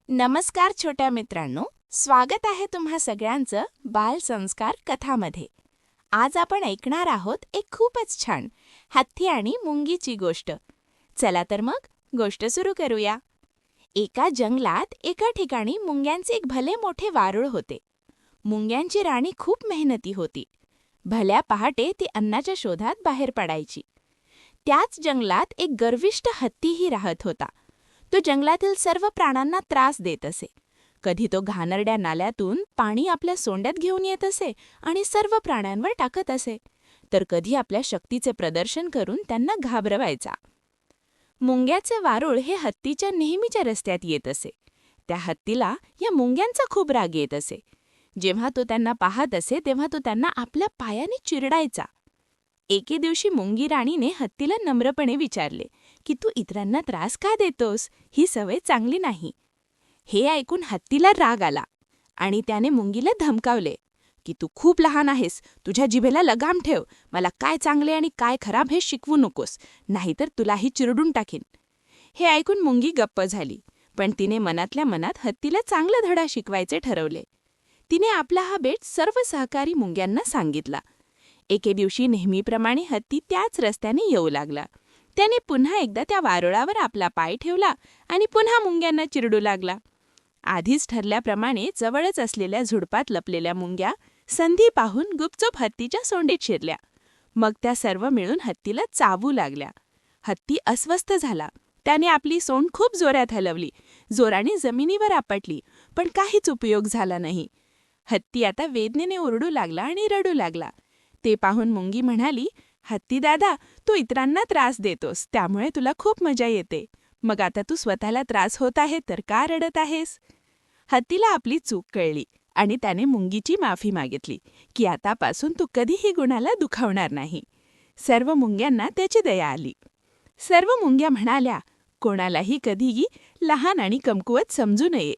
नमस्कार छोट्या मित्रांनो, स्वागत आहे तुम्हा सगळ्यांचं बालसंस्कार कथामध्ये. आज आपण ऐकणार आहोत एक खूपच छान हत्ती आणि मुंगीची गोष्ट. चला तर मग गोष्ट सुरू करूया. एका जंगलात एका ठिकाणी मुंग्यांचे एक भले मोठे वारूळ होते. मुंग्यांची राणी खूप मेहनती होती. भल्या पहाटे ती अन्नाच्या शोधात बाहेर पडायची. त्याच जंगलात एक गर्विष्ठ हत्तीही राहत होता. तो जंगलातील सर्व प्राण्यांना त्रास देत असे. कधी तो घाणेरड्या नाल्यातून पाणी आपल्या सोंड्यात घेऊन येत असे आणि सर्व प्राण्यांवर टाकत असे, तर कधी आपल्या शक्तीचे प्रदर्शन करून त्यांना घाबरवायचा. मुंग्याचे वारूळ हे हत्तीच्या नेहमीच्या रस्त्यात येत असे. त्या हत्तीला या मुंग्यांचा खूप राग येत असे. जेव्हा तो त्यांना पाहत असे तेव्हा तो त्यांना आपल्या पायाने चिरडायचा. एके दिवशी मुंगी राणीने हत्तीला नम्रपणे विचारले की तू इतरांना त्रास का देतोस? ही सवय चांगली नाही. हे ऐकून हत्तीला राग आला आणि त्याने मुंगीला धमकावले की तू खूप लहान आहेस, तुझ्या जिभेला लगाम ठेव, मला काय चांगले आणि काय खराब हे शिकवू नकोस, नाहीतर तुलाही चिरडून टाकीन. हे ऐकून मुंगी गप्प झाली, पण तिने मनातल्या मनात हत्तीला चांगला धडा शिकवायचे ठरवले. तिने आपला हा बेट सर्व सहकारी मुंग्यांना सांगितला. एके दिवशी नेहमीप्रमाणे हत्ती त्याच रस्त्याने येऊ लागला. त्याने पुन्हा एकदा त्या वारुळावर आपला पाय ठेवला आणि पुन्हा मुंग्यांना चिरडू लागला. आधीच ठरल्याप्रमाणे जवळच असलेल्या झुडपात लपलेल्या मुंग्या संधी पाहून गुपचूप हत्तीच्या सोंडीत शिरल्या. मग त्या सर्व मिळून हत्तीला चावू लागल्या. हत्ती अस्वस्थ झाला. त्याने आपली सोंड खूप जोरात हलवली, जोराने जमिनीवर आपटली, पण काहीच उपयोग झाला नाही. हत्ती आता वेदनेने ओरडू लागला आणि रडू लागला. ते पाहून मुंगी म्हणाली, हत्ती दादा, तू इतरांना त्रास देतोस, त्यामुळे तुला खूप मजा येते. मग आता तू स्वतःला त्रास होत आहे तर का रडत आहेस? हत्तीला आपली चूक कळली आणि त्याने मुंगीची माफी मागितली की आतापासून तू कधीही कुणाला दुखावणार नाही. सर्व मुंग्यांना त्याची दया आली. सर्व मुंग्या म्हणाल्या, कोणालाही कधीही लहान आणि कमकुवत समजू नये.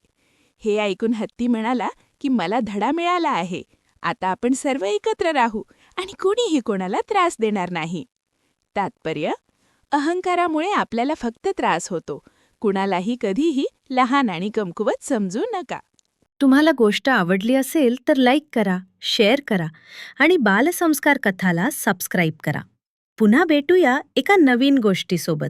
हे ऐकून हत्ती म्हणाला की मला धडा मिळाला आहे. आता आपण सर्व एकत्र राहू आणि कोणीही कोणाला त्रास देणार नाही. तात्पर्य: अहंकारामुळे आपल्याला फक्त त्रास होतो. कुणालाही कधीही लहान आणि कमकुवत समजू नका. तुम्हाला गोष्ट आवडली असेल तर लाईक करा, शेअर करा आणि बालसंस्कार कथाला सबस्क्राईब करा. पुन्हा भेटूया एका नवीन गोष्टीसोबत.